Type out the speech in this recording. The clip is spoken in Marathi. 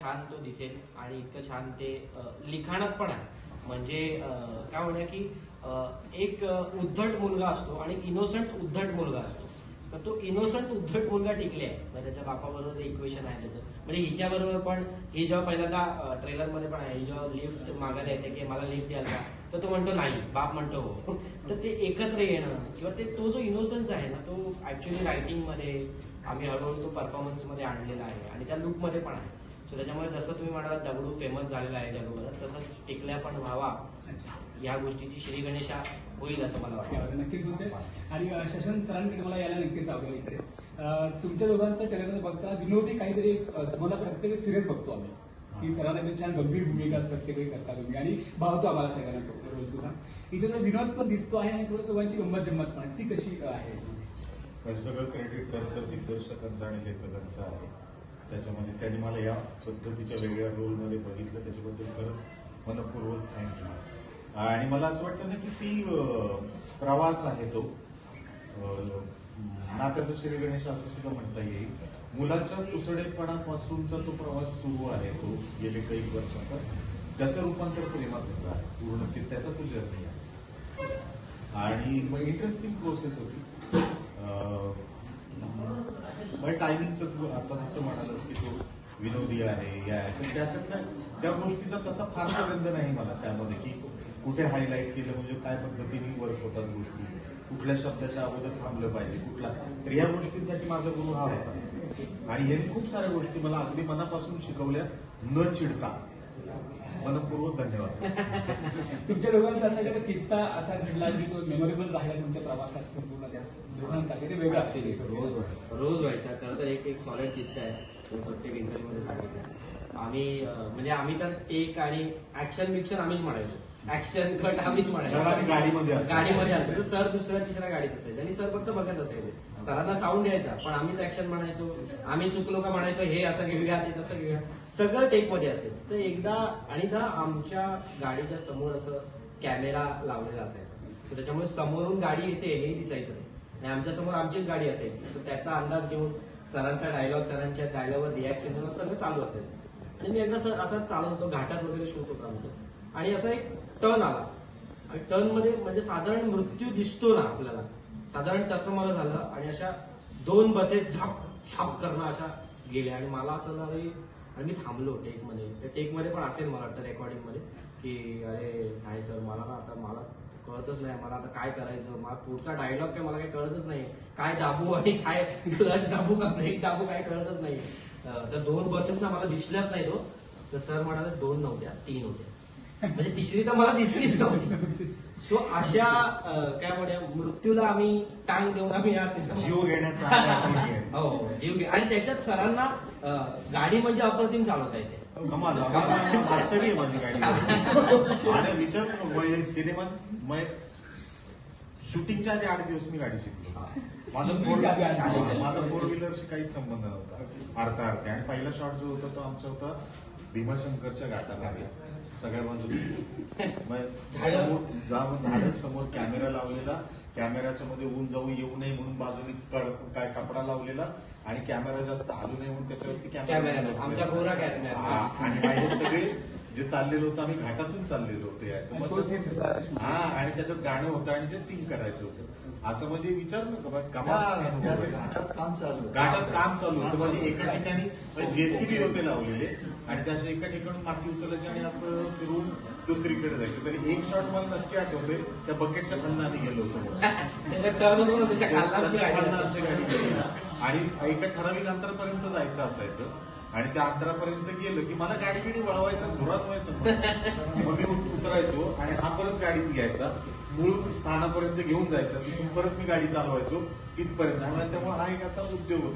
छान तो दिसेल आणि इतकं छान ते लिखाणात पण आहे. म्हणजे काय म्हणूया की एक उद्धट मुलगा असतो आणि इनोसंट उद्धट मुलगा असतो. तर तो इनोसंट उद्धट मुलगा टिकले आहे. म्हणजे त्याच्या बापाबरोबर इक्वेशन आहे त्याचं. म्हणजे हिच्याबरोबर पण ही जेव्हा पहिल्यांदा ट्रेलरमध्ये पण आहे, ही जेव्हा लिफ्ट मागायला येते की मला लिफ्ट द्याल का, तर तो म्हणतो नाही, बाप म्हणतो हो. तर ते एकत्र येणं किंवा तो जो इनोसन्स आहे ना, तो ऍक्च्युअली रायटिंगमध्ये आम्ही हळूहळू तो परफॉर्मन्समध्ये आणलेला आहे आणि त्या लुकमध्ये पण आहे. सो त्याच्यामुळे जसं तुम्ही म्हणाला दगडू फेमस झालेला आहे जगभरात, तसंच टिकल्या पण व्हावा या गोष्टीची श्री गणेशा होईल असं मला वाटतं. नक्कीच होते. आणि शशांक सरांकडे मला यायला नक्कीच आवडेल. इकडे तुमच्या दोघांचं ट्रेलर बघता विनोदी काहीतरी तुम्हाला प्रत्येक सिरियस बघतो आम्ही की सरांना एकदम छान गंभीर भूमिका प्रत्येक वेळी करता तुम्ही आणि भावतो आम्हाला सगळ्यांना तो रोल सुद्धा. इथे विनोद पण दिसतो आहे आणि थोडं दोघांची गंमत जम्मत पण ती कशी आहे? सगळं क्रेडिट करतं दिग्दर्शकांचं आणि लेखकांचं आहे. त्याच्यामध्ये त्यांनी मला या पद्धतीच्या वेगळ्या रोलमध्ये बघितलं, त्याच्याबद्दल खरंच मनपूर्वक थँक्यू. आणि मला असं वाटतं ना की ती प्रवास आहे तो नात्याचा श्री गणेश असं सुद्धा म्हणता येईल. मुलाच्या तुसडेपणापासूनचा तो प्रवास सुरू आहे, तो गेले काही वर्षाचा. त्याचं रूपांतर प्रेमात होतं आहे पूर्ण, ते त्याचा तो जर्नी आहे. आणि मग इंटरेस्टिंग प्रोसेस होती. टायमिंगचं तू आता जसं म्हणालस की तो विनोदी आहे या आहे, पण त्याच्यातल्या त्या गोष्टीचा तसा फारसा गंध नाही मला त्यामध्ये की कुठे हायलाईट केलं म्हणजे काय पद्धतीने वर्क होतात गोष्टी, कुठल्या शब्दाच्या अगोदर थांबलं पाहिजे कुठला. तर या गोष्टींसाठी माझा गुरु हा होता आणि यांनी खूप साऱ्या गोष्टी मला अगदी मनापासून शिकवल्या न चिडता. मनपूर्वक धन्यवाद. तुमच्या दोघांचा असा एखादा किस्सा असा घडला की तो मेमोरेबल राहिला तुमच्या प्रवासात संपूर्ण त्या दोघांचा ते वेगळा रोज व्हायचा. खरं तर एक सॉलिड किस्सा आहे, तो प्रत्येक इंटरव्ह्यूमध्ये सांगितलं. आम्ही तर टेक आणि ऍक्शन बिक्शन आम्हीच म्हणायचो, ऍक्शन कट आम्हीच म्हणायचो. गाडीमध्ये असायचं, सर दुसऱ्या तिसऱ्या गाडीत असायचं आणि सर फक्त बघत असायचे. सरांना साऊंड यायचा पण आम्हीच ऍक्शन म्हणायचो. आम्ही चुकलो का म्हणायचो हे असं घेऊया ते तसं घेऊया, सगळं टेक मध्ये असेल. तर एकदा आमच्या गाडीच्या समोर असं कॅमेरा लावलेला असायचा, तर त्याच्यामुळे समोरून गाडी येते हे दिसायचं नाही आणि आमच्या समोर आमचीच गाडी असायची. तर त्याचा अंदाज घेऊन सरांचा डायलॉग, सरांच्या डायलॉगवर रिॲक्शन करून सगळं चालू असायचं. आणि मी एकदा असंच चालत होतो, घाटात वगैरे शूट होतं आमचं, आणि असा एक टर्न आला आणि टर्न मध्ये म्हणजे साधारण मृत्यू दिसतो ना आपल्याला, साधारण तसं मला झालं आणि अशा 2 बसेस झाप करणं अशा गेल्या आणि मला असं झालं आणि मी थांबलो टेकमध्ये. त्या टेकमध्ये पण असेल मला वाटतं रेकॉर्डिंगमध्ये की अरे नाही सर मला ना आता मला कळतच नाही, मला आता काय करायचं, मला पुढचा डायलॉग काय मला काही कळतच नाही, काय दाबू आणि काय क्लच दाबू का ब्रेक दाबू काय कळतच नाही. तर 2 बसेस ना मला दिसल्याच नाही. तो तर सर म्हणाले 2 नव्हत्या 3 होत्या, म्हणजे तिसरी तर मला दिसलीच नव्हती. सो अशा काय म्हणूया मृत्यूला आम्ही टांग देऊन आम्ही जीव घेण्याचा हो जीव घे. आणि त्याच्यात सरांना गाडी म्हणजे अप्रतिम चालवता येते. कमाल वास्तवी आहे माझी गाडी. आणि विचार सिनेमात शूटिंगच्या आधी 8 दिवस मी गाडी शिकलो. माझा 4 व्हीलरशी काहीच संबंध नव्हता अर्थार्थी. आणि पहिला शॉट जो होता तो आमचा होता भीमाशंकरच्या घाटामध्ये, सगळ्या बाजूला झाड समोर कॅमेरा लावलेला, कॅमेऱ्याच्या मध्ये ऊन जाऊ येऊ नये म्हणून बाजूने काय कपडा लावलेला आणि कॅमेरा जास्त हलू नये म्हणून त्याच्यावरती कॅमेरा. आणि बाहेर सगळे जे चाललेलं होतं आम्ही घाटातून चाललेलो होतो आणि त्याच्यात गाणं होतं आणि जे सिंग करायचं होतं. असं म्हणजे विचार नका कमाल. घाटात काम चालू होतं. म्हणजे एका ठिकाणी जेसीबी होते लावलेले आणि त्याच्या एका ठिकाणी माती उचलायची आणि असं फिरून दुसरीकडे जायचं. तरी एक शॉट मला नक्की आठवतोय, त्या बकेटच्या खालनं आम्ही गेलो होतो आमची गाडी आणि एका ठराविक अंतरापर्यंत जायचं असायचं आणि त्या अंतरापर्यंत गेलं की मला गाडी वळवायचा धुरात व्हायचं. मग मी उतरायचो आणि हा परत गाडीच घ्यायचा, मूळ स्थानापर्यंत घेऊन जायचा, तिथून परत मी गाडी चालवायचो तिथपर्यंत. त्यामुळे हा एक असा उद्योग होता.